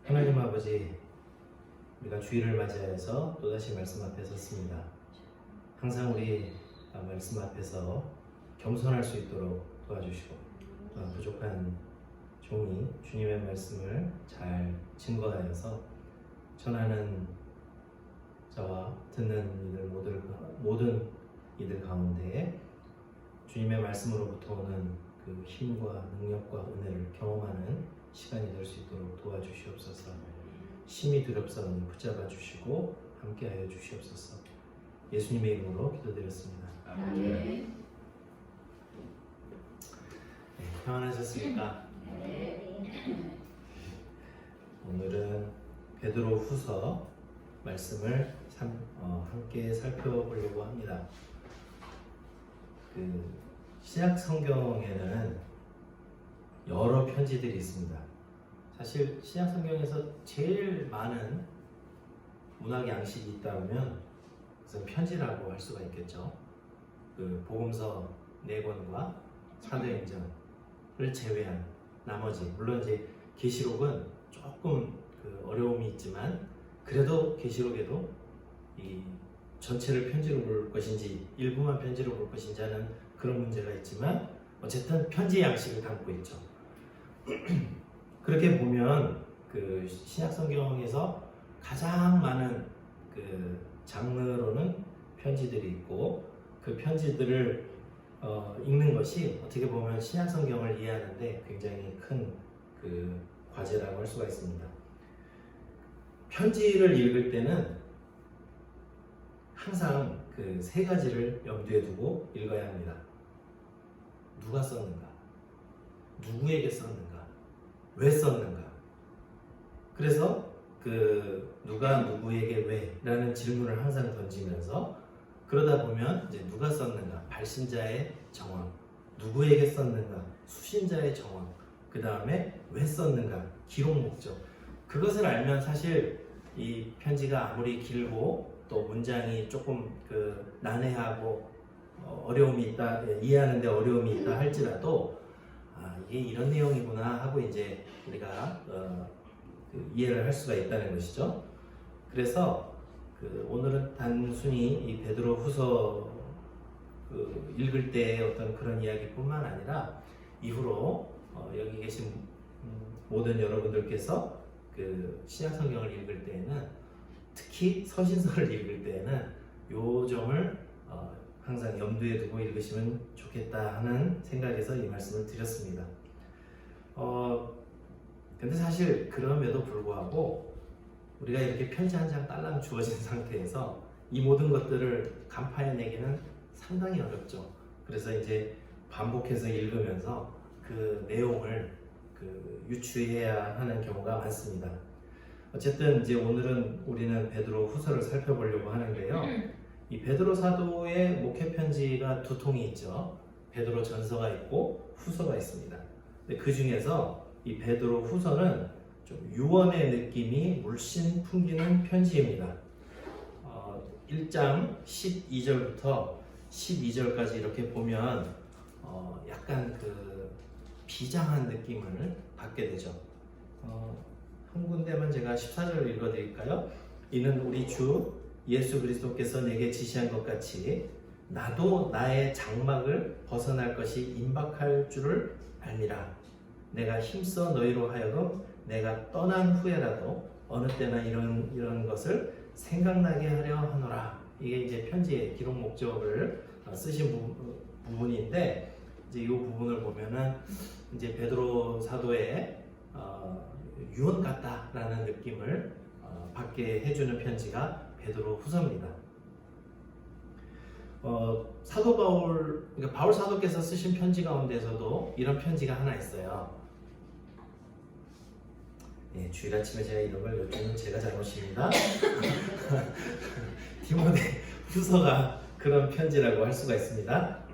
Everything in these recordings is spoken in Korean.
하나님 아버지, 우리가 주일을 맞이해서 또다시 말씀 앞에 섰습니다. 항상 우리 말씀 앞에서 겸손할 수 있도록 도와주시고, 또한 부족한 종이 주님의 말씀을 잘 증거하여서 전하는 자와 듣는 이들 모든 이들 가운데 주님의 말씀으로부터 오는 그 힘과 능력과 은혜를 경험하는 시간이 될 수 있도록 도와주시옵소서. 심히 두렵사오니 붙잡아 주시고 함께하여 주시옵소서. 예수님의 이름으로 기도드렸습니다. 아멘. 네, 평안하셨습니까? 네. 오늘은 베드로 후서 말씀을 함께 살펴보려고 합니다. 신약 성경에는 여러 편지들이 있습니다. 사실 신약 성경에서 제일 많은 문학 양식이 있다면 그것은 편지라고 할 수가 있겠죠. 복음서 4권과 사도행전을 제외한 나머지, 물론 이제 계시록은 조금 어려움이 있지만 그래도 계시록에도 이 전체를 편지로 볼 것인지 일부만 편지로 볼 것인지 하는 그런 문제가 있지만 어쨌든 편지 양식을 담고 있죠. 그렇게 보면 신약 성경에서 가장 많은 장르로는 편지들이 있고 그 편지들을 읽는 것이 어떻게 보면 신약 성경을 이해하는데 굉장히 큰 과제라고 할 수가 있습니다. 편지를 읽을 때는 항상 3가지를 염두에 두고 읽어야 합니다. 누가 썼는가? 누구에게 썼는가? 왜 썼는가? 그래서 누가 누구에게 왜? 라는 질문을 항상 던지면서 그러다 보면 이제 누가 썼는가? 발신자의 정황. 누구에게 썼는가? 수신자의 정황. 그 다음에 왜 썼는가? 기록 목적. 그것을 알면 사실 이 편지가 아무리 길고 또 문장이 조금 난해하고 어려움이 있다, 이해하는데 어려움이 있다 할지라도 이게 이런 내용이구나 하고 이제 우리가 이해를 할 수가 있다는 것이죠. 그래서 오늘은 단순히 이 베드로 후서 읽을 때의 어떤 그런 이야기뿐만 아니라 이후로 여기 계신 모든 여러분들께서 신약 성경을 읽을 때에는 특히 서신서를 읽을 때에는 요 점을 항상 염두에 두고 읽으시면 좋겠다 하는 생각에서 이 말씀을 드렸습니다. 근데 사실 그럼에도 불구하고 우리가 이렇게 편지 한 장 딸랑 주어진 상태에서 이 모든 것들을 간파해내기는 상당히 어렵죠. 그래서 이제 반복해서 읽으면서 그 내용을 유추해야 하는 경우가 많습니다. 어쨌든 이제 오늘은 우리는 베드로 후서를 살펴보려고 하는데요. 이 베드로 사도의 목회 편지가 2통이 있죠. 베드로 전서가 있고 후서가 있습니다. 근데 그 중에서 이 베드로 후서는 좀 유언의 느낌이 물씬 풍기는 편지입니다. 1장 12절부터 12절까지 이렇게 보면 약간 비장한 느낌을 받게 되죠. 한 군데만 제가 14절을 읽어드릴까요? 이는 우리 주 예수 그리스도께서 내게 지시한 것 같이 나도 나의 장막을 벗어날 것이 임박할 줄을 알미라. 내가 힘써 너희로 하여금 내가 떠난 후에라도 어느 때나 이런 것을 생각나게 하려 하노라. 이게 이제 편지의 기록 목적을 쓰신 부분인데 이제 이 부분을 보면은 이제 베드로 사도의 유언 같다라는 느낌을 받게 해주는 편지가 베드로 후서입니다. 사도 바울, 그러니까 바울 사도께서 쓰신 편지 가운데서도 이런 편지가 하나 있어요. 네, 주일 아침에 제가 이런 걸 여쭈는 제가 잘못입니다. 디모데 후서가 그런 편지라고 할 수가 있습니다.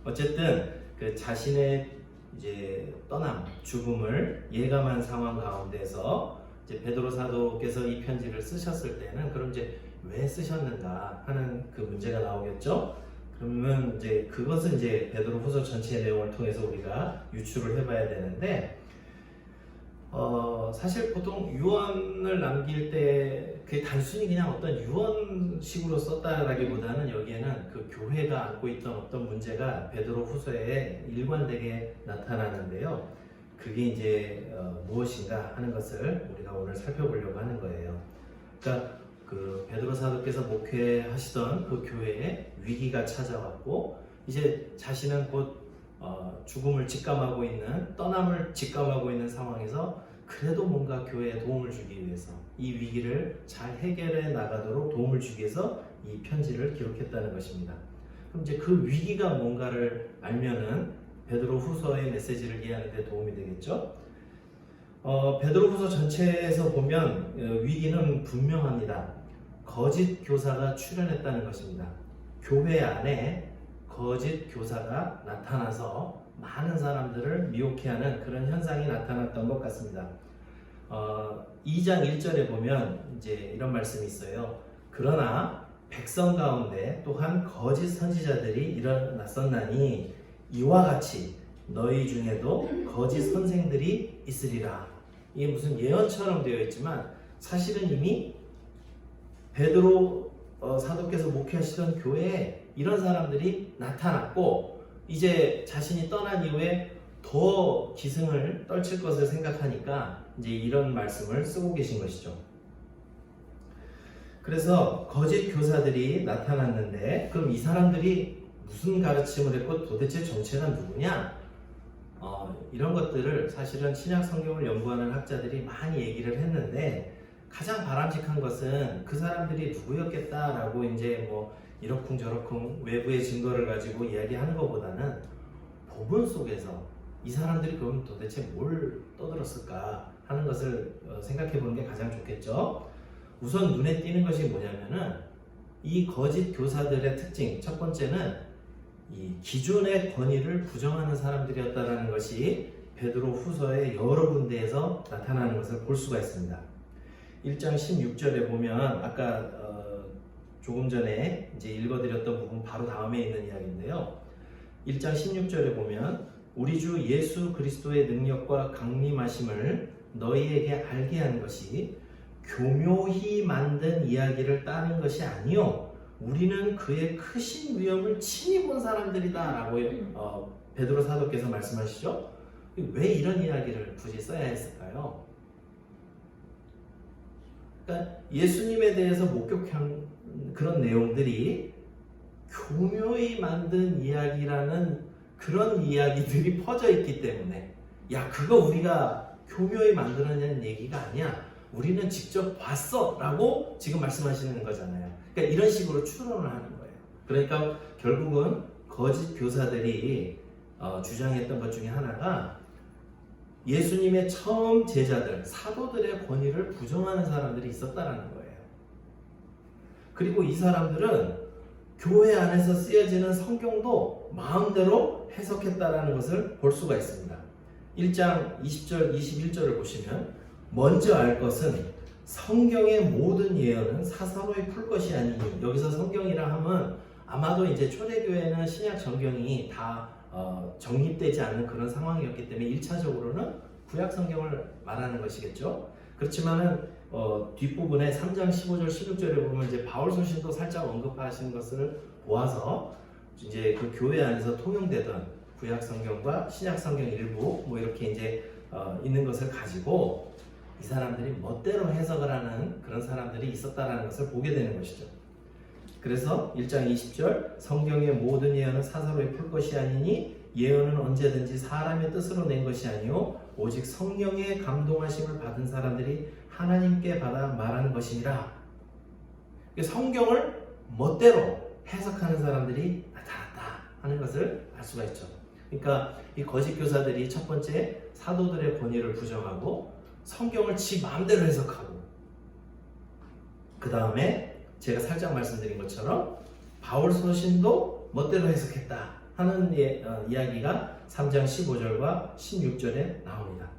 어쨌든 자신의 이제 떠남, 죽음을 예감한 상황 가운데서 이제 베드로 사도께서 이 편지를 쓰셨을 때는 그럼 이제 왜 쓰셨는가 하는 그 문제가 나오겠죠. 그러면 이제 그것은 이제 베드로 후서 전체의 내용을 통해서 우리가 유추를 해봐야 되는데 사실 보통 유언을 남길 때 그게 단순히 그냥 어떤 유언식으로 썼다라기보다는 여기에는 그 교회가 안고 있던 어떤 문제가 베드로 후서에 일관되게 나타나는데요. 그게 이제 무엇인가 하는 것을 우리가 오늘 살펴보려고 하는 거예요. 그러니까 그 베드로 사도께서 목회하시던 그 교회에 위기가 찾아왔고 이제 자신은 곧 죽음을 직감하고 있는, 떠남을 직감하고 있는 상황에서 그래도 뭔가 교회에 도움을 주기 위해서 이 위기를 잘 해결해 나가도록 도움을 주기 위해서 이 편지를 기록했다는 것입니다. 그럼 이제 그 위기가 뭔가를 알면은 베드로 후서의 메시지를 이해하는 데 도움이 되겠죠. 베드로 후서 전체에서 보면 위기는 분명합니다. 거짓 교사가 출현했다는 것입니다. 교회 안에 거짓 교사가 나타나서 많은 사람들을 미혹해하는 그런 현상이 나타났던 것 같습니다. 2장 1절에 보면 이제 이런 말씀이 있어요. 그러나 백성 가운데 또한 거짓 선지자들이 일어났었나니 이와 같이 너희 중에도 거짓 선생들이 있으리라. 이게 무슨 예언처럼 되어 있지만 사실은 이미 베드로 사도께서 목회하시던 교회에 이런 사람들이 나타났고 이제 자신이 떠난 이후에 더 기승을 떨칠 것을 생각하니까 이제 이런 말씀을 쓰고 계신 것이죠. 그래서 거짓 교사들이 나타났는데 그럼 이 사람들이 무슨 가르침을 했고 도대체 정체가 누구냐? 이런 것들을 사실은 신약 성경을 연구하는 학자들이 많이 얘기를 했는데 가장 바람직한 것은 그 사람들이 누구였겠다라고 이제 뭐 이러쿵저러쿵 외부의 증거를 가지고 이야기하는 것보다는 본문 속에서 이 사람들이 그럼 도대체 뭘 떠들었을까 하는 것을 생각해 보는 게 가장 좋겠죠. 우선 눈에 띄는 것이 뭐냐면은 이 거짓 교사들의 특징, 첫 번째는 이 기존의 권위를 부정하는 사람들이었다라는 것이 베드로 후서의 여러 군데에서 나타나는 것을 볼 수가 있습니다. 1장 16절에 보면 아까 조금 전에 이제 읽어드렸던 부분 바로 다음에 있는 이야기인데요. 1장 16절에 보면 우리 주 예수 그리스도의 능력과 강림하심을 너희에게 알게 한 것이 교묘히 만든 이야기를 따른 것이 아니요 우리는 그의 크신 위엄을 친히 본 사람들이다 라고 베드로 사도께서 말씀하시죠. 왜 이런 이야기를 굳이 써야 했을까요? 그러니까 예수님에 대해서 목격한 그런 내용들이 교묘히 만든 이야기라는 그런 이야기들이 퍼져 있기 때문에 야 그거 우리가 교묘히 만들어낸 얘기가 아니야. 우리는 직접 봤어 라고 지금 말씀하시는 거잖아요. 그러니까 이런 식으로 추론을 하는 거예요. 그러니까 결국은 거짓 교사들이 주장했던 것 중에 하나가 예수님의 처음 제자들, 사도들의 권위를 부정하는 사람들이 있었다는 거예요. 그리고 이 사람들은 교회 안에서 쓰여지는 성경도 마음대로 해석했다는 것을 볼 수가 있습니다. 1장 20절, 21절을 보시면 먼저 알 것은 성경의 모든 예언은 사사로이 풀 것이 아니니 여기서 성경이라 하면 아마도 이제 초대교회는 신약 성경이 다 정립되지 않는 그런 상황이었기 때문에 1차적으로는 구약 성경을 말하는 것이겠죠. 그렇지만은 뒷부분에 3장 15절 16절에 보면 이제 바울 서신도 살짝 언급하신 것을 보아서 이제 그 교회 안에서 통용되던 구약 성경과 신약 성경 일부 뭐 이렇게 이제 있는 것을 가지고 이 사람들이 멋대로 해석을 하는 그런 사람들이 있었다는 것을 보게 되는 것이죠. 그래서 1장 20절 성경의 모든 예언은 사사로이 풀 것이 아니니 예언은 언제든지 사람의 뜻으로 낸 것이 아니요 오직 성령의 감동하심을 받은 사람들이 하나님께 받아 말하는 것이니라. 성경을 멋대로 해석하는 사람들이 나타났다 하는 것을 알 수가 있죠. 그러니까 이 거짓 교사들이 첫 번째 사도들의 권위를 부정하고 성경을 지 마음대로 해석하고 그 다음에 제가 살짝 말씀드린 것처럼 바울 서신도 멋대로 해석했다 하는 이야기가 3장 15절과 16절에 나옵니다.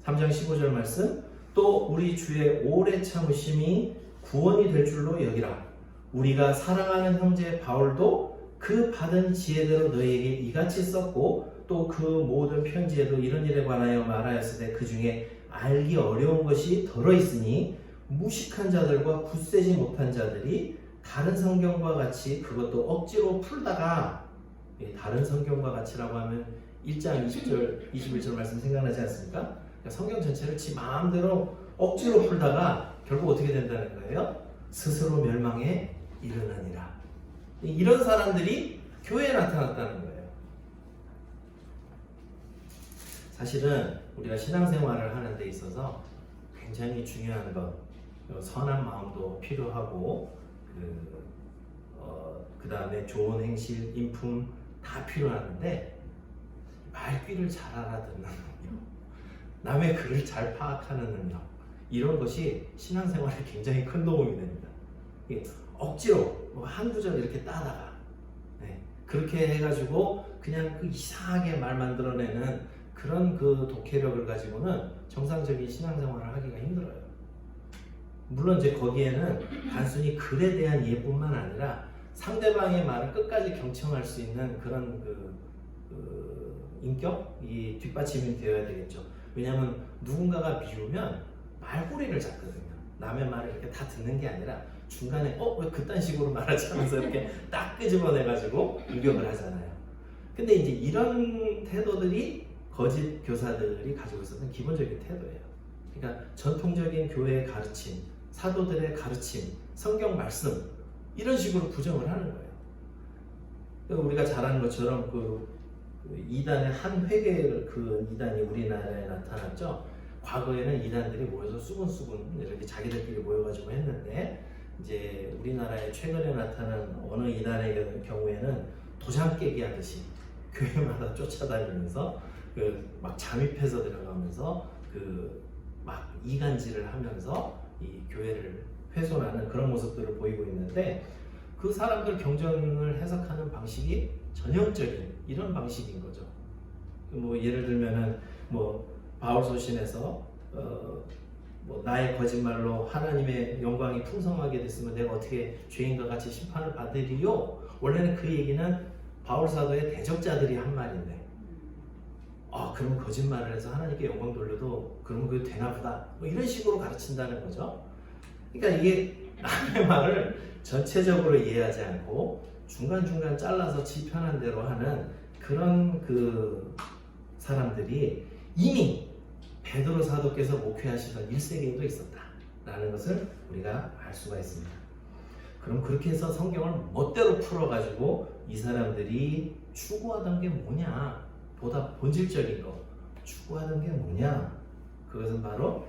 3장 15절 말씀 또 우리 주의 오래 참으심이 구원이 될 줄로 여기라. 우리가 사랑하는 형제 바울도 그 받은 지혜대로 너희에게 이같이 썼고 또 그 모든 편지에도 이런 일에 관하여 말하였으되 그 중에 알기 어려운 것이 덜어 있으니 무식한 자들과 굳세지 못한 자들이 다른 성경과 같이 그것도 억지로 풀다가 다른 성경과 같이라고 하면 1장 20절 21절 말씀 생각나지 않습니까? 그러니까 성경 전체를 지 마음대로 억지로 풀다가 결국 어떻게 된다는 거예요? 스스로 멸망에 이르느니라. 이런 사람들이 교회에 나타났다는 거예요. 사실은 우리가 신앙생활을 하는 데 있어서 굉장히 중요한 것, 선한 마음도 필요하고 그 다음에 좋은 행실, 인품 다 필요한데 말귀를 잘 알아듣는 능력, 남의 글을 잘 파악하는 능력, 이런 것이 신앙생활에 굉장히 큰 도움이 됩니다. 억지로 한 구절 이렇게 따다가 그렇게 해가지고 그냥 그 이상하게 말 만들어내는 그런 그 독해력을 가지고는 정상적인 신앙생활을 하기가 힘들어요. 물론 이제 거기에는 단순히 글에 대한 이해뿐만 아니라 상대방의 말을 끝까지 경청할 수 있는 그런 인격이 뒷받침이 되어야 되겠죠. 왜냐하면 누군가가 미우면 말꼬리를 잡거든요. 남의 말을 이렇게 다 듣는 게 아니라 중간에 왜 그딴 식으로 말하지 하면서 이렇게 딱 끄집어내가지고 공격을 하잖아요. 근데 이제 이런 태도들이 거짓 교사들이 가지고 있었던 기본적인 태도예요. 그러니까 전통적인 교회의 가르침, 사도들의 가르침, 성경 말씀 이런 식으로 부정을 하는 거예요. 그러니까 우리가 잘 아는 것처럼 그 이단의 한 회계 그 이단이 우리나라에 나타났죠. 과거에는 이단들이 모여서 수군수군 이렇게 자기들끼리 모여가지고 했는데 이제 우리나라에 최근에 나타난 어느 이단의 경우에는 도장 깨기 하듯이 교회마다 쫓아다니면서 막 잠입해서 들어가면서 막 이간질을 하면서 이 교회를 훼손하는 그런 모습들을 보이고 있는데 그 사람들 경전을 해석하는 방식이 전형적인 이런 방식인 거죠. 뭐 예를 들면은 바울서신에서 나의 거짓말로 하나님의 영광이 풍성하게 됐으면 내가 어떻게 죄인과 같이 심판을 받으리요? 원래는 그 얘기는 바울 사도의 대적자들이 한 말인데 그럼 거짓말을 해서 하나님께 영광 돌려도 그러면 그게 되나 보다 이런 식으로 가르친다는 거죠. 그러니까 이게 남의 말을 전체적으로 이해하지 않고 중간중간 잘라서 지 편한 대로 하는 그런 그 사람들이 이미 베드로 사도께서 목회하시던 1세기에도 있었다라는 것을 우리가 알 수가 있습니다. 그럼 그렇게 해서 성경을 멋대로 풀어가지고 이 사람들이 추구하던 게 뭐냐? 보다 본질적인 거 추구하던 게 뭐냐? 그것은 바로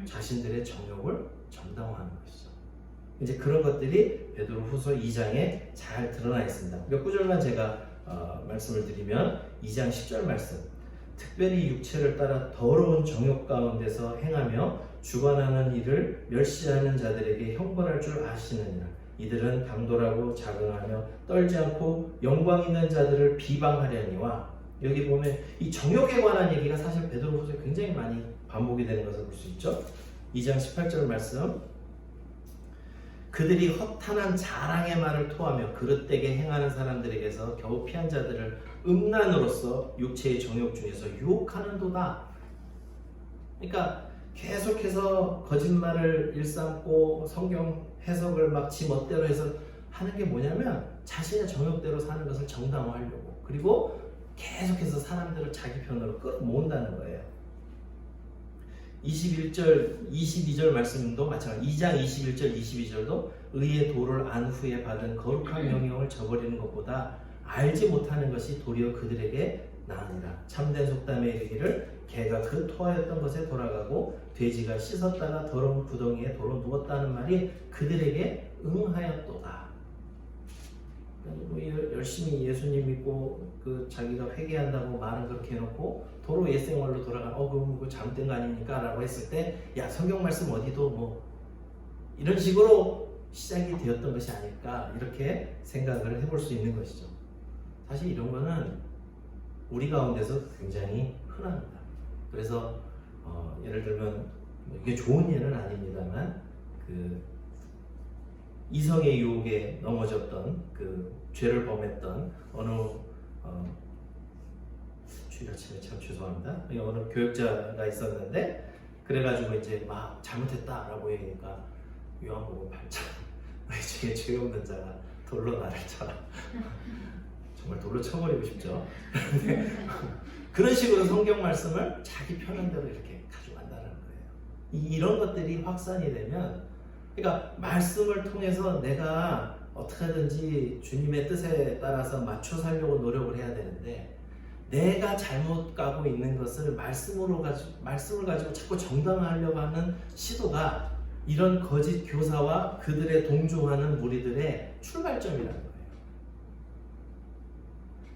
자신들의 정욕을 정당화하는 것이죠. 이제 그런 것들이 베드로후서 2장에 잘 드러나 있습니다. 몇 구절만 제가 말씀을 드리면 2장 10절 말씀, 특별히 육체를 따라 더러운 정욕 가운데서 행하며 주관하는 일을 멸시하는 자들에게 형벌할 줄 아시느니라. 이들은 당돌하고 자긍하며 떨지 않고 영광 있는 자들을 비방하려니와. 여기 보면 이 정욕에 관한 얘기가 사실 베드로후서에 굉장히 많이 반복이 되는 것을 볼 수 있죠. 2장 18절 말씀, 그들이 허탄한 자랑의 말을 토하며 그릇되게 행하는 사람들에게서 겨우 피한 자들을 음란으로서 육체의 정욕 중에서 유혹하는도다. 그러니까 계속해서 거짓말을 일삼고 성경 해석을 막 지 멋대로 해서 하는 게 뭐냐면 자신의 정욕대로 사는 것을 정당화하려고, 그리고 계속해서 사람들을 자기 편으로 끌어모은다는 거예요. 21절, 22절 말씀도 마찬가지. 2장 21절, 22절도 의의 도를 안 후에 받은 거룩한 명령을 저버리는 것보다 알지 못하는 것이 도리어 그들에게 나으니라. 참된 속담에 이르기를 개가 그 토하였던 것에 돌아가고 돼지가 씻었다가 더러운 구덩이에 도로 누웠다는 말이 그들에게 응하였도다. 열심히 예수님 믿고 자기가 회개한다고 말은 그렇게 해놓고 도로 옛생활로 돌아가 그럼 그거 잘못된 거 아닙니까? 라고 했을 때 야 성경 말씀 어디도 이런 식으로 시작이 되었던 것이 아닐까 이렇게 생각을 해볼 수 있는 것이죠. 사실 이런 거는 우리 가운데서 굉장히 흔합니다. 그래서 예를 들면 이게 좋은 예는 아닙니다만 이성의 유혹에 넘어졌던 죄를 범했던 어느 추가치면 참 죄송합니다. 어느 교육자가 있었는데 그래가지고 이제 막 잘못했다라고 얘기하니까 요한복음 8장 너희 중에 죄 없는 자가 돌로 나를 쳐라. 정말 돌로 쳐버리고 싶죠. 그런 식으로 성경 말씀을 자기 편한 대로 이렇게 가져간다는 거예요. 이런 것들이 확산이 되면, 그러니까 말씀을 통해서 내가 어떻게 하든지 주님의 뜻에 따라서 맞춰 살려고 노력을 해야 되는데, 내가 잘못 가고 있는 것을 말씀을 가지고 자꾸 정당화하려고 하는 시도가 이런 거짓 교사와 그들의 동조하는 무리들의 출발점이라는 거예요.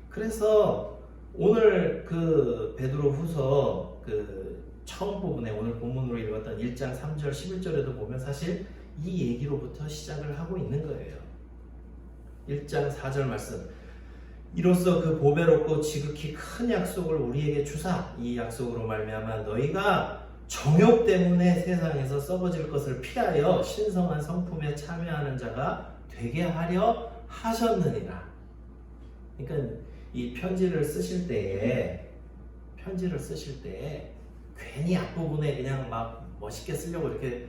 그래서 오늘 그 베드로후서 그 처음 부분에 오늘 본문으로 읽었던 1장 3절 11절에도 보면 사실 이 얘기로부터 시작을 하고 있는 거예요. 1장 4절 말씀, 이로써 그 보배롭고 지극히 큰 약속을 우리에게 주사, 이 약속으로 말미암아 너희가 정욕 때문에 세상에서 썩어질 것을 피하여 신성한 성품에 참여하는 자가 되게 하려 하셨느니라. 그러니까 이 편지를 쓰실 때에 괜히 앞부분에 그냥 막 멋있게 쓰려고 이렇게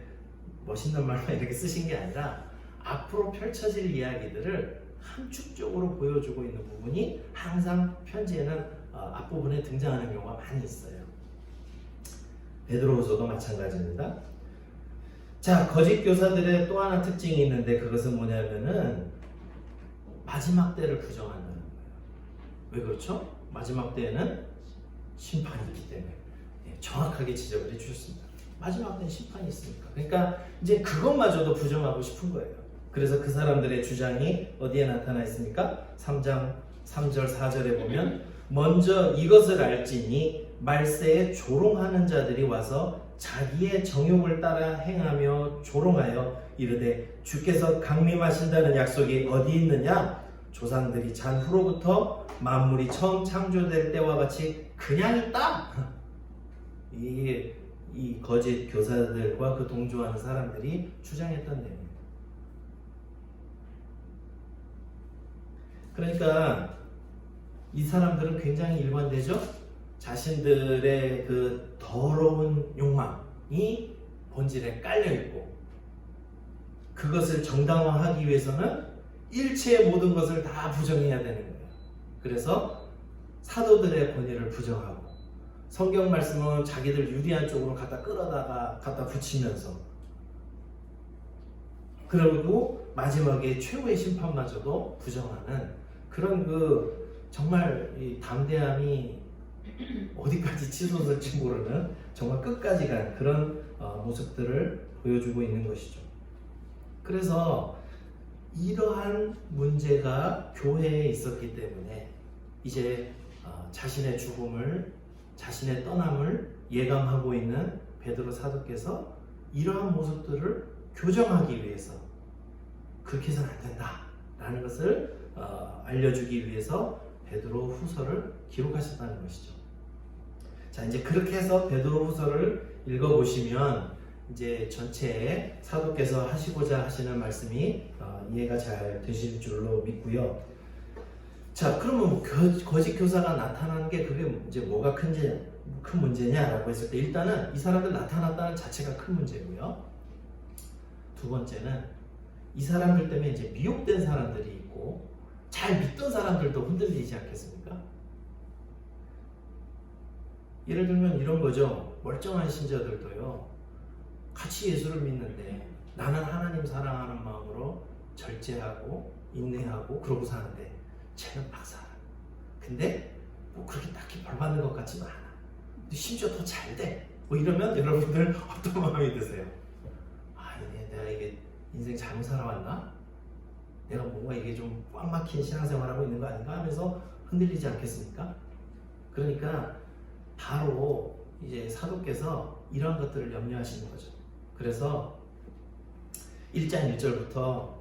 멋있는 말만 이렇게 쓰신 게 아니라 앞으로 펼쳐질 이야기들을 함축적으로 보여주고 있는 부분이 항상 편지에는 앞부분에 등장하는 경우가 많이 있어요. 베드로후서도 마찬가지입니다. 자, 거짓 교사들의 또 하나 특징이 있는데 그것은 뭐냐면은 마지막 때를 부정한다는 거예요. 왜 그렇죠? 마지막 때에는 심판이 있기 때문에 정확하게 지적을 해주셨습니다. 마지막 때는 심판이 있으니까. 그러니까 이제 그것마저도 부정하고 싶은 거예요. 그래서 그 사람들의 주장이 어디에 나타나 있습니까? 3장 3절 4절에 보면 먼저 이것을 알지니 말세에 조롱하는 자들이 와서 자기의 정욕을 따라 행하며 조롱하여 이르되 주께서 강림하신다는 약속이 어디 있느냐? 조상들이 잔 후로부터 만물이 처음 창조될 때와 같이 그냥 있다. 이 거짓 교사들과 그 동조하는 사람들이 주장했던 내용입니다. 그러니까 이 사람들은 굉장히 일관되죠. 자신들의 그 더러운 욕망이 본질에 깔려 있고 그것을 정당화하기 위해서는 일체의 모든 것을 다 부정해야 되는 거예요. 그래서 사도들의 권위를 부정하고 성경 말씀은 자기들 유리한 쪽으로 갖다 끌어다가 갖다 붙이면서 그리고 마지막에 최후의 심판마저도 부정하는 그런 그 정말 이 담대함이 어디까지 치솟을지 모르는 정말 끝까지 간 그런 모습들을 보여주고 있는 것이죠. 그래서 이러한 문제가 교회에 있었기 때문에 이제 자신의 죽음을, 자신의 떠남을 예감하고 있는 베드로 사도께서 이러한 모습들을 교정하기 위해서 그렇게 해서는 안 된다라는 것을 알려주기 위해서 베드로 후서를 기록하셨다는 것이죠. 자, 이제 그렇게 해서 베드로 후서를 읽어보시면 이제 전체에 사도께서 하시고자 하시는 말씀이 이해가 잘 되실 줄로 믿고요. 자, 그러면 거짓 교사가 나타나는 게 그게 이제 뭐가 큰 문제냐라고 했을 때 일단은 이 사람들 나타났다는 자체가 큰 문제고요. 두 번째는 이 사람들 때문에 이제 미혹된 사람들이 있고 잘 믿던 사람들도 흔들리지 않겠습니까? 예를 들면 이런 거죠. 멀쩡한 신자들도요. 같이 예수를 믿는데 나는 하나님 사랑하는 마음으로 절제하고 인내하고 그러고 사는데 쟤는 막 살아. 근데 뭐 그렇게 딱히 벌 받는 것 같지는 않아. 근데 심지어 더 잘 돼. 뭐 이러면 여러분들 어떤 마음이 드세요? 아, 내가 이게 인생 잘못 살아왔나? 내가 뭔가 이게 좀 꽉 막힌 신앙생활하고 있는 거 아닌가 하면서 흔들리지 않겠습니까? 그러니까 바로 이제 사도께서 이런 것들을 염려하시는 거죠. 그래서 1장 1절부터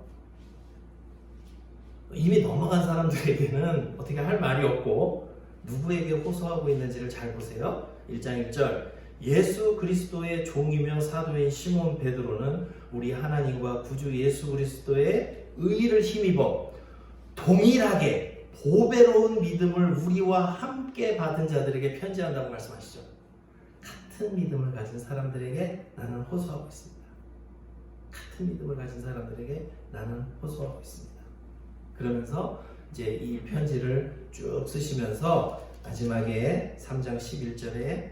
이미 넘어간 사람들에게는 어떻게 할 말이 없고 누구에게 호소하고 있는지를 잘 보세요. 1장 1절 예수 그리스도의 종이며 사도인 시몬 베드로는 우리 하나님과 구주 예수 그리스도의 의를 힘입어 동일하게 보배로운 믿음을 우리와 함께 받은 자들에게 편지한다고 말씀하시죠. 같은 믿음을 가진 사람들에게 나는 호소하고 있습니다. 같은 믿음을 가진 사람들에게 나는 호소하고 있습니다. 그러면서 이제 이 편지를 쭉 쓰시면서 마지막에 3장 11절에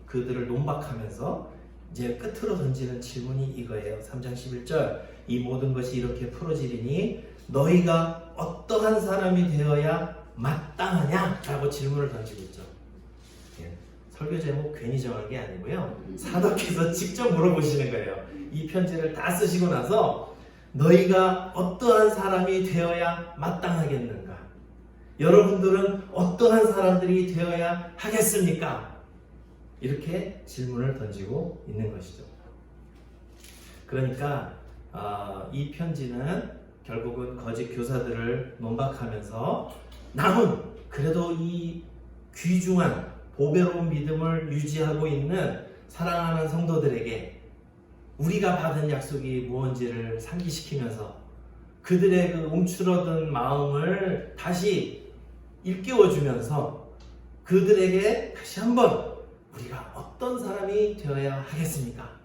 그들을 논박하면서 이제 끝으로 던지는 질문이 이거예요. 3장 11절, 이 모든 것이 이렇게 풀어지리니 너희가 어떠한 사람이 되어야 마땅하냐? 라고 질문을 던지고 있죠. 설교 제목 괜히 정한 게 아니고요. 사도께서 직접 물어보시는 거예요. 이 편지를 다 쓰시고 나서 너희가 어떠한 사람이 되어야 마땅하겠는가? 여러분들은 어떠한 사람들이 되어야 하겠습니까? 이렇게 질문을 던지고 있는 것이죠. 그러니까 이 편지는 결국은 거짓 교사들을 논박하면서 남은 그래도 이 귀중한 보배로운 믿음을 유지하고 있는 사랑하는 성도들에게 우리가 받은 약속이 무언지를 상기시키면서 그들의 그 움츠러든 마음을 다시 일깨워주면서 그들에게 다시 한번 우리가 어떤 사람이 되어야 하겠습니까?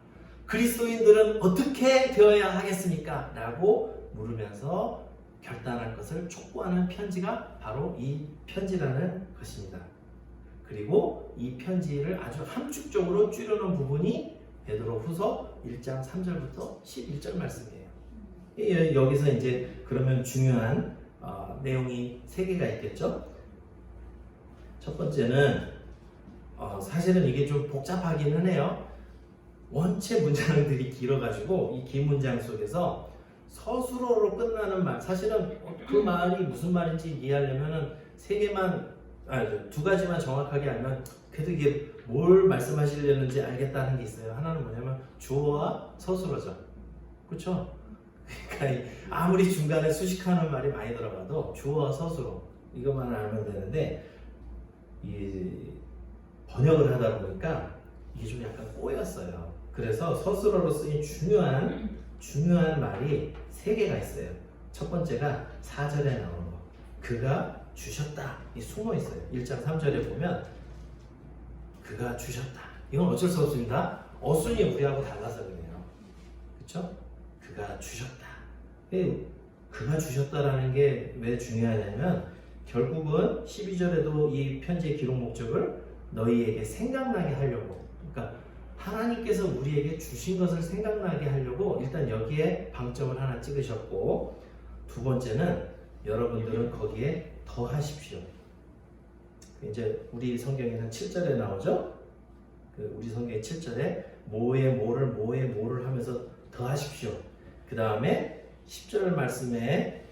그리스도인들은 어떻게 되어야 하겠습니까? 라고 물으면서 결단할 것을 촉구하는 편지가 바로 이 편지라는 것입니다. 그리고 이 편지를 아주 함축적으로 줄여놓은 부분이 베드로후서 1장 3절부터 11절 말씀이에요. 여기서 이제 그러면 중요한 내용이 3개가 있겠죠. 첫 번째는 사실은 이게 좀 복잡하기는 해요. 원체 문장들이 길어가지고 이 긴 문장 속에서 서술어로 끝나는 말, 사실은 그 말이 무슨 말인지 이해하려면은 2가지만 정확하게 알면 그래도 이게 뭘 말씀하시려는지 알겠다는 게 있어요. 하나는 뭐냐면 주어와 서술어죠. 그렇죠? 그러니까 아무리 중간에 수식하는 말이 많이 들어가도 주어와 서술어 이것만 알면 되는데 이 번역을 하다 보니까 이게 좀 약간 꼬였어요. 그래서 서술어로 쓰인 중요한 말이 3개가 있어요. 첫 번째가 4절에 나오는 거. 그가 주셨다. 이 숨어 있어요. 1장 3절에 보면 그가 주셨다. 이건 어쩔 수 없습니다. 어순이 우리하고 달라서 그래요. 그렇죠? 그가 주셨다. 그가 주셨다라는 게 왜 중요하냐면 결국은 12절에도 이 편지의 기록 목적을 너희에게 생각나게 하려고, 그러니까 하나님께서 우리에게 주신 것을 생각나게 하려고 일단 여기에 방점을 하나 찍으셨고, 두 번째는 여러분들은 거기에 더하십시오. 이제 우리 성경에는 7절에 나오죠. 우리 성경의 7절에 뭐에 뭐를 하면서 더하십시오. 그 다음에 10절 말씀에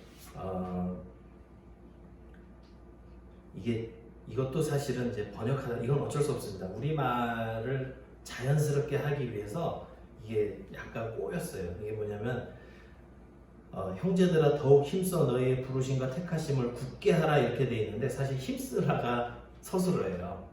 이것도 사실은 이제 번역하다, 이건 어쩔 수 없습니다. 우리말을 자연스럽게 하기 위해서 이게 약간 꼬였어요. 이게 뭐냐면 형제들아 더욱 힘써 너희의 부르심과 택하심을 굳게 하라 이렇게 돼 있는데 사실 힘쓰라가 서술어예요.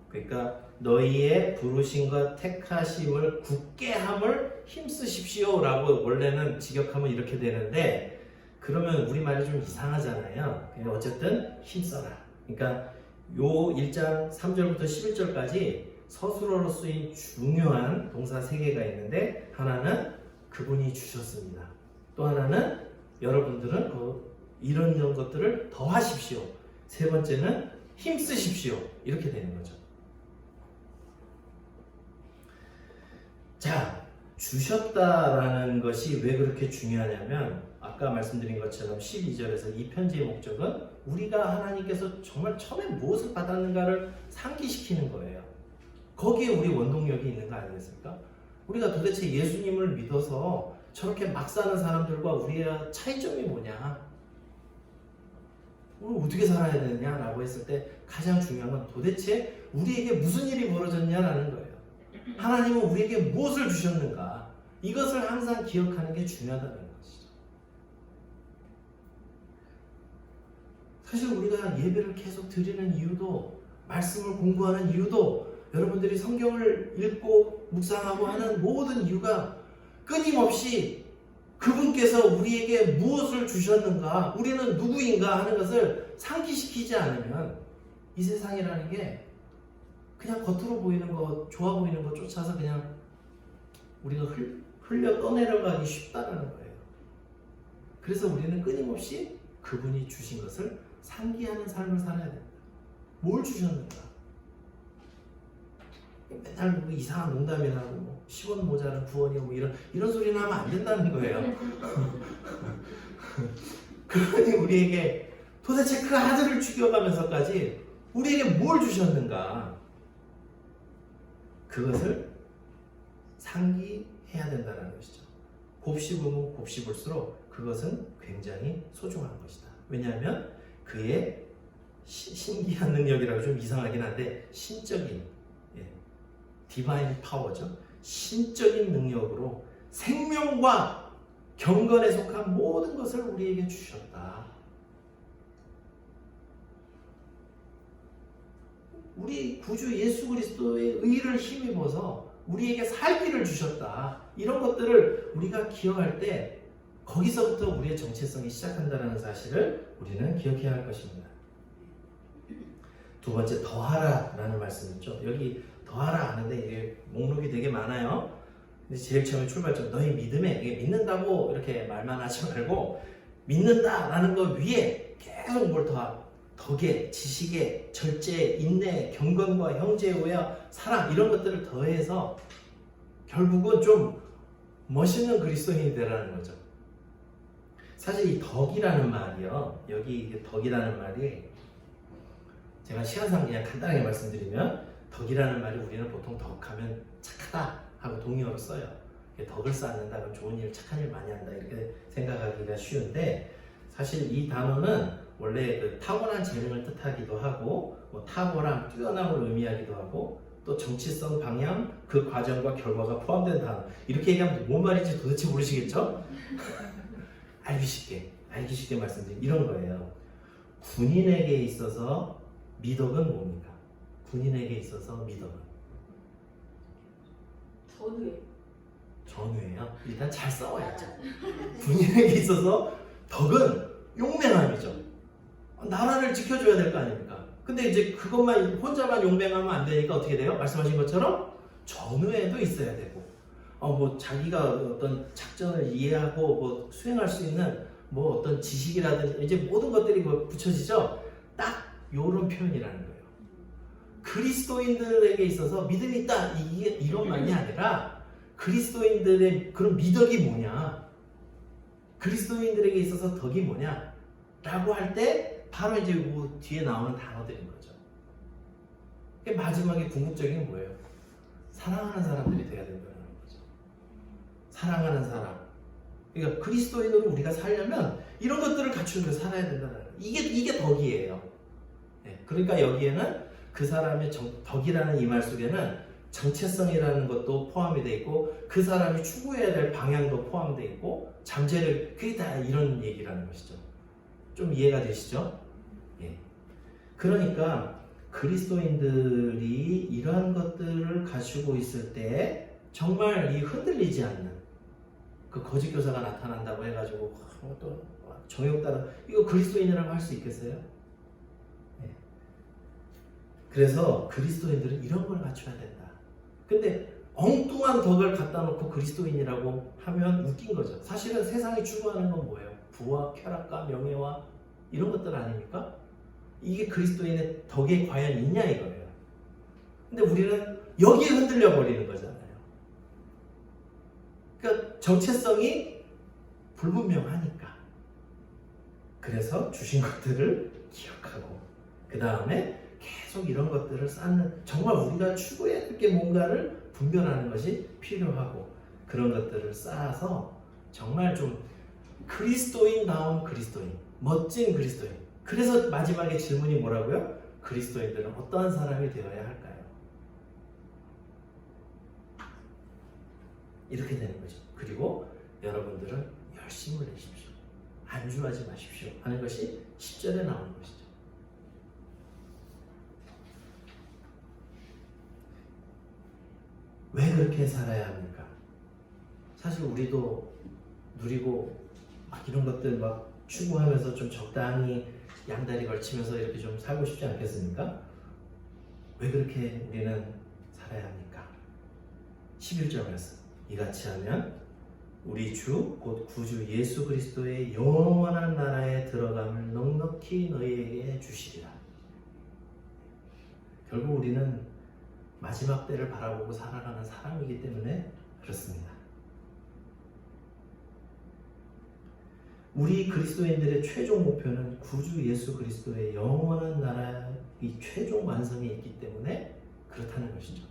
그러니까 너희의 부르심과 택하심을 굳게 함을 힘쓰십시오 라고 원래는 직역하면 이렇게 되는데 그러면 우리말이 좀 이상하잖아요. 그러니까 어쨌든 힘써라. 그러니까 요 1장 3절부터 11절까지 서술어로 쓰인 중요한 동사 3개가 있는데 하나는 그분이 주셨습니다. 또 하나는 여러분들은 이런 것들을 더하십시오. 세 번째는 힘쓰십시오. 이렇게 되는 거죠. 자, 주셨다라는 것이 왜 그렇게 중요하냐면 아까 말씀드린 것처럼 12절에서 이 편지의 목적은 우리가 하나님께서 정말 처음에 무엇을 받았는가를 상기시키는 거예요. 거기에 우리 원동력이 있는 거 아니겠습니까? 우리가 도대체 예수님을 믿어서 저렇게 막 사는 사람들과 우리의 차이점이 뭐냐? 우리 어떻게 살아야 되느냐라고 했을 때 가장 중요한 건 도대체 우리에게 무슨 일이 벌어졌냐라는 거예요. 하나님은 우리에게 무엇을 주셨는가? 이것을 항상 기억하는 게 중요하다는 것이죠. 사실 우리가 예배를 계속 드리는 이유도, 말씀을 공부하는 이유도, 여러분들이 성경을 읽고 묵상하고 하는 모든 이유가 끊임없이 그분께서 우리에게 무엇을 주셨는가, 우리는 누구인가 하는 것을 상기시키지 않으면 이 세상이라는 게 그냥 겉으로 보이는 거, 좋아 보이는 거 쫓아서 그냥 우리가 흘려 떠내려가기 쉽다는 거예요. 그래서 우리는 끊임없이 그분이 주신 것을 상기하는 삶을 살아야 됩니다. 뭘 주셨는가? 맨날 뭐 이상한 농담이나 뭐 10원 모자는 9원이고 뭐 이런 소리는 하면 안 된다는 거예요. 그러니 우리에게 도대체 그 아들을 죽여가면서까지 우리에게 뭘 주셨는가? 그것을 상기해야 된다는 것이죠. 곱씹으면 곱씹을수록 그것은 굉장히 소중한 것이다. 왜냐하면 그의 신기한 능력이라고 좀 이상하긴 한데 신적인 디바인 파워죠. 신적인 능력으로 생명과 경건에 속한 모든 것을 우리에게 주셨다. 우리 구주 예수 그리스도의 의를 힘입어서 우리에게 살 길을 주셨다. 이런 것들을 우리가 기억할 때 거기서부터 우리의 정체성이 시작한다는 사실을 우리는 기억해야 할 것입니다. 두 번째, 더하라라는 말씀이 있죠. 여기 더하라 하는데 이게 목록이 되게 많아요. 근데 제일 처음에 출발점, 너희 믿음에, 이게 믿는다고 이렇게 말만 하지 말고 믿는다라는 것 위에 계속 뭘 덕에, 지식에, 절제, 인내, 경건과 형제우야, 사랑 이런 것들을 더해서 결국은 좀 멋있는 그리스도인이 되라는 거죠. 사실 이 덕이라는 말이요, 여기 덕이라는 말이 제가 시간상 그냥 간단하게 말씀드리면 덕이라는 말이 우리는 보통 덕하면 착하다 하고 동의어로 써요. 덕을 쌓는다, 그럼 좋은 일, 착한 일 많이 한다 이렇게 생각하기가 쉬운데 사실 이 단어는 원래 그 타고난 재능을 뜻하기도 하고 뭐 탁월함, 뛰어남을 의미하기도 하고 또 정치성, 방향, 그 과정과 결과가 포함된 단어. 이렇게 얘기하면 뭔 말인지 도대체 모르시겠죠? 알기 쉽게 말씀드린 이런 거예요. 군인에게 있어서 미덕은 뭡니까? 군인에게 있어서 미덕은 전우예요. 일단 잘 싸워야죠. 군인에게 있어서 덕은 용맹함이죠. 나라를 지켜줘야 될 거 아닙니까? 근데 이제 그것만 혼자만 용맹하면 안 되니까 어떻게 돼요? 말씀하신 것처럼 전우에도 있어야 되고, 뭐 자기가 어떤 작전을 이해하고 뭐 수행할 수 있는 뭐 어떤 지식이라든지 이제 모든 것들이 뭐 붙여지죠. 딱 요런 표현이라는 거예요. 그리스도인들에게 있어서 믿음이 있다 이런만이 아니라 그리스도인들의 그런 미덕이 뭐냐, 그리스도인들에게 있어서 덕이 뭐냐 라고 할 때 바로 이제 뭐 뒤에 나오는 단어들인 거죠. 마지막에 궁극적인 게 뭐예요? 사랑하는 사람들이 돼야 된다는 거죠. 사랑하는 사람. 그러니까 그리스도인으로 우리가 살려면 이런 것들을 갖추면서 살아야 된다는 거예요. 이게 덕이에요. 네, 그러니까 여기에는 그 사람의 덕이라는 이 말 속에는 정체성이라는 것도 포함이 되어 있고 그 사람이 추구해야 될 방향도 포함되어 있고 잠재력, 그게 다 이런 얘기라는 것이죠. 좀 이해가 되시죠? 예. 그러니까 그리스도인들이 이러한 것들을 가지고 있을 때 정말 이 흔들리지 않는 그 거짓 교사가 나타난다고 해가지고 또 정욕 따라 이거 그리스도인이라고 할 수 있겠어요? 예. 그래서 그리스도인들은 이런 걸 갖춰야 된다. 근데 엉뚱한 덕을 갖다 놓고 그리스도인이라고 하면 웃긴 거죠. 사실은 세상이 추구하는 건 뭐예요? 부와 쾌락과 명예와 이런 것들 아닙니까? 이게 그리스도인의 덕에 과연 있냐 이거예요. 근데 우리는 여기에 흔들려 버리는 거잖아요. 그러니까 정체성이 불분명하니까. 그래서 주신 것들을 기억하고 그 다음에 계속 이런 것들을 쌓는, 정말 우리가 추구해야 될 게 뭔가를 분별하는 것이 필요하고 그런 것들을 쌓아서 정말 좀 그리스도인다운 그리스도인, 멋진 그리스도인. 그래서 마지막에 질문이 뭐라고요? 그리스도인들은 어떠한 사람이 되어야 할까요? 이렇게 되는 거죠. 그리고 여러분들은 열심을 내십시오. 안주하지 마십시오 하는 것이 10절에 나오는 것이죠. 왜 그렇게 살아야 합니까? 사실 우리도 누리고 막 이런 것들 막 추구하면서 좀 적당히 양다리 걸치면서 이렇게 좀 살고 싶지 않겠습니까? 왜 그렇게 우리는 살아야 합니까? 11절 말씀. 이같이 하면 우리 주 곧 구주 예수 그리스도의 영원한 나라에 들어감을 넉넉히 너희에게 주시리라. 결국 우리는 마지막 때를 바라보고 살아가는 사람이기 때문에 그렇습니다. 우리 그리스도인들의 최종 목표는 구주 예수 그리스도의 영원한 나라의 최종 완성에 있기 때문에 그렇다는 것이죠.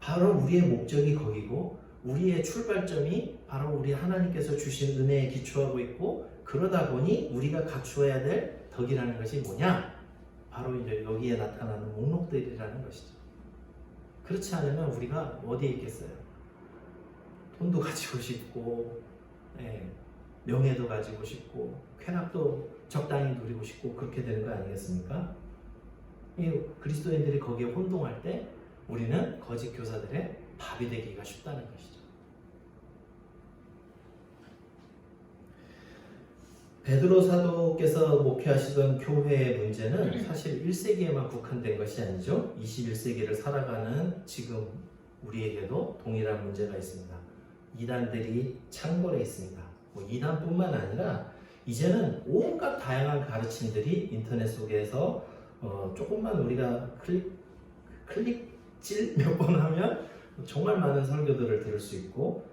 바로 우리의 목적이 거기고 우리의 출발점이 바로 우리 하나님께서 주신 은혜에 기초하고 있고, 그러다 보니 우리가 갖추어야 될 덕이라는 것이 뭐냐? 바로 이제 여기에 나타나는 목록들이라는 것이죠. 그렇지 않으면 우리가 어디에 있겠어요? 돈도 가지고 싶고, 명예도 가지고 싶고, 쾌락도 적당히 누리고 싶고, 그렇게 되는 거 아니겠습니까? 이 그리스도인들이 거기에 혼동할 때 우리는 거짓 교사들의 밥이 되기가 쉽다는 것이죠. 베드로 사도께서 목회하시던 교회의 문제는 사실 1세기에만 국한된 것이 아니죠. 21세기를 살아가는 지금 우리에게도 동일한 문제가 있습니다. 이단들이 창궐해 있습니다. 이단뿐만 아니라 이제는 온갖 다양한 가르침들이 인터넷 속에서 조금만 우리가 클릭질 몇 번 하면 정말 많은 설교들을 들을 수 있고,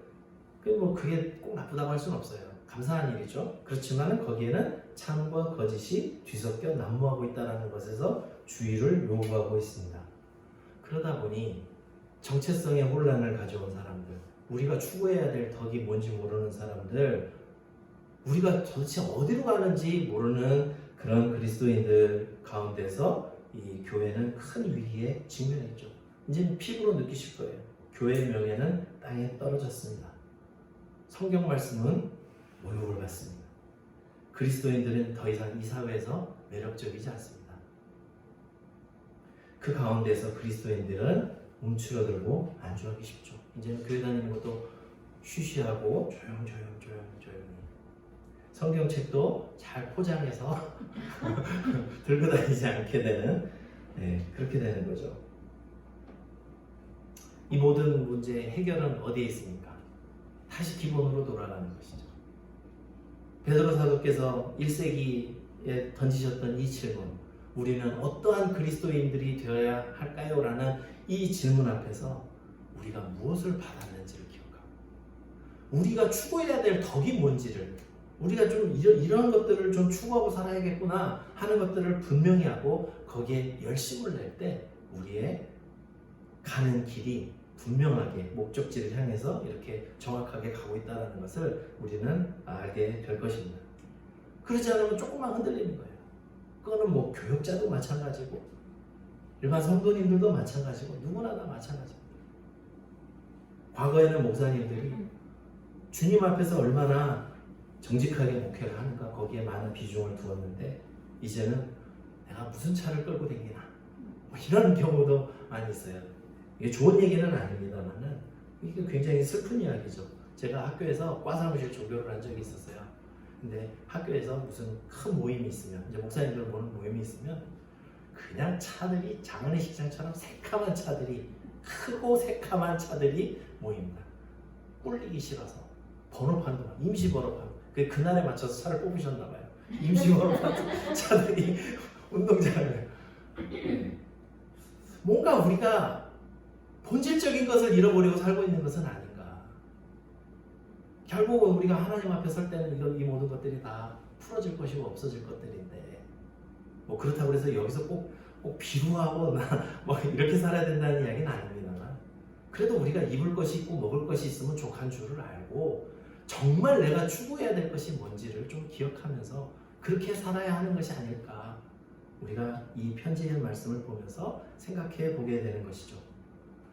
그게 꼭 나쁘다고 할 수는 없어요. 감사한 일이죠. 그렇지만 거기에는 참과 거짓이 뒤섞여 난무하고 있다는 것에서 주의를 요구하고 있습니다. 그러다 보니 정체성의 혼란을 가져온 사람들, 우리가 추구해야 될 덕이 뭔지 모르는 사람들, 우리가 도대체 어디로 가는지 모르는 그런 그리스도인들 가운데서 이 교회는 큰 위기에 직면했죠. 이제 피부로 느끼실 거예요. 교회의 명예는 땅에 떨어졌습니다. 성경 말씀은 모욕을 받습니다. 그리스도인들은 더 이상 이 사회에서 매력적이지 않습니다. 그 가운데서 그리스도인들은 움츠러들고 안주하기 쉽죠. 이제는 교회 다니는 것도 쉬쉬하고 조용히 성경책도 잘 포장해서 들고 다니지 않게 되는, 그렇게 되는 거죠. 이 모든 문제의 해결은 어디에 있습니까? 다시 기본으로 돌아가는 것이죠. 베드로 사도께서 1세기에 던지셨던 이 질문, 우리는 어떠한 그리스도인들이 되어야 할까요? 라는 이 질문 앞에서 우리가 무엇을 받았는지를 기억하고, 우리가 추구해야 될 덕이 뭔지를, 우리가 좀 이런 것들을 좀 추구하고 살아야겠구나 하는 것들을 분명히 하고 거기에 열심을 낼 때 우리의 가는 길이 분명하게 목적지를 향해서 이렇게 정확하게 가고 있다는 것을 우리는 알게 될 것입니다. 그러지 않으면 조금만 흔들리는 거예요. 그거는 교역자도 마찬가지고 일반 성도님들도 마찬가지고 누구나 다 마찬가지입니다. 과거에는 목사님들이 주님 앞에서 얼마나 정직하게 목회를 하는가, 거기에 많은 비중을 두었는데 이제는 내가 무슨 차를 끌고 다니나 이런 경우도 많이 있어요. 이게 좋은 얘기는 아닙니다만은 이게 굉장히 슬픈 이야기죠. 제가 학교에서 과사무실 조교를 한 적이 있었어요. 근데 학교에서 무슨 큰 모임이 있으면, 이제 목사님들 보는 모임이 있으면 그냥 차들이 장안의 식장처럼 새카만 차들이, 크고 새카만 차들이 모입니다. 꿀리기 싫어서 번호판도 임시 번호판, 그날에 맞춰서 차를 뽑으셨나 봐요. 임시 번호판 차들이 운동장을, 뭔가 우리가 본질적인 것을 잃어버리고 살고 있는 것은 아닌가. 결국은 우리가 하나님 앞에 설 때는 이 모든 것들이 다 풀어질 것이고 없어질 것들인데, 그렇다고 해서 여기서 꼭 비루하고 이렇게 살아야 된다는 이야기는 아닙니다만, 그래도 우리가 입을 것이 있고 먹을 것이 있으면 족한 줄을 알고 정말 내가 추구해야 될 것이 뭔지를 좀 기억하면서 그렇게 살아야 하는 것이 아닐까, 우리가 이 편지의 말씀을 보면서 생각해 보게 되는 것이죠.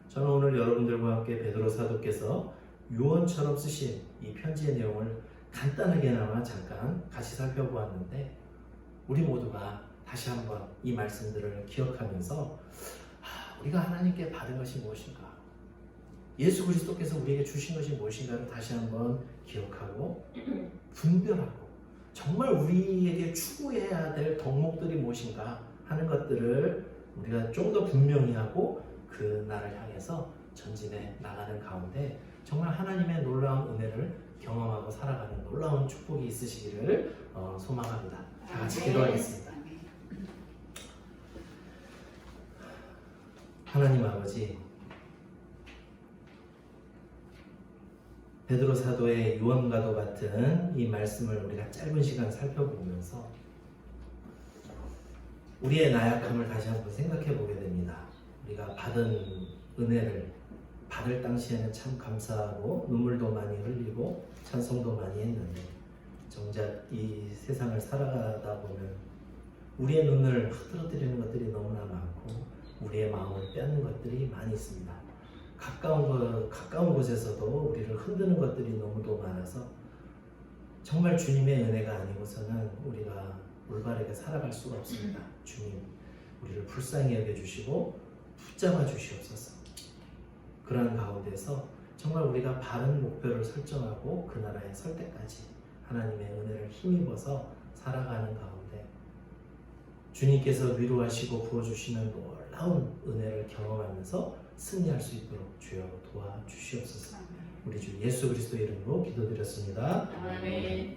저는 오늘 여러분들과 함께 베드로 사도께서 유언처럼 쓰신 이 편지의 내용을 간단하게나마 잠깐 같이 살펴보았는데, 우리 모두가 다시 한번 이 말씀들을 기억하면서 우리가 하나님께 받은 것이 무엇인가, 예수 그리스도께서 우리에게 주신 것이 무엇인가를 다시 한번 기억하고 분별하고 정말 우리에게 추구해야 될 덕목들이 무엇인가 하는 것들을 우리가 좀 더 분명히 하고 그 날을 향해서 전진해 나가는 가운데 정말 하나님의 놀라운 은혜를 경험하고 살아가는 놀라운 축복이 있으시기를 소망합니다. 다 같이 기도하겠습니다. 하나님 아버지, 베드로 사도의 유언과도 같은 이 말씀을 우리가 짧은 시간 살펴보면서 우리의 나약함을 다시 한번 생각해 보게 됩니다. 우리가 받은 은혜를 받을 당시에는 참 감사하고 눈물도 많이 흘리고 찬송도 많이 했는데 정작 이 세상을 살아가다 보면 우리의 눈을 흐트러뜨리는 것들이 너무나 많고 우리의 마음을 빼앗는 것들이 많이 있습니다. 가까운 곳에서도 우리를 흔드는 것들이 너무도 많아서 정말 주님의 은혜가 아니고서는 우리가 올바르게 살아갈 수가 없습니다. 주님, 우리를 불쌍히 여겨주시고 붙잡아 주시옵소서. 그러한 가운데서 정말 우리가 바른 목표를 설정하고 그 나라에 설 때까지 하나님의 은혜를 힘입어서 살아가는 가운데 주님께서 위로하시고 부어주시는 놀라운 은혜를 경험하면서 승리할 수 있도록 주여 도와주시옵소서. 우리 주 예수 그리스도 이름으로 기도드렸습니다. 아멘.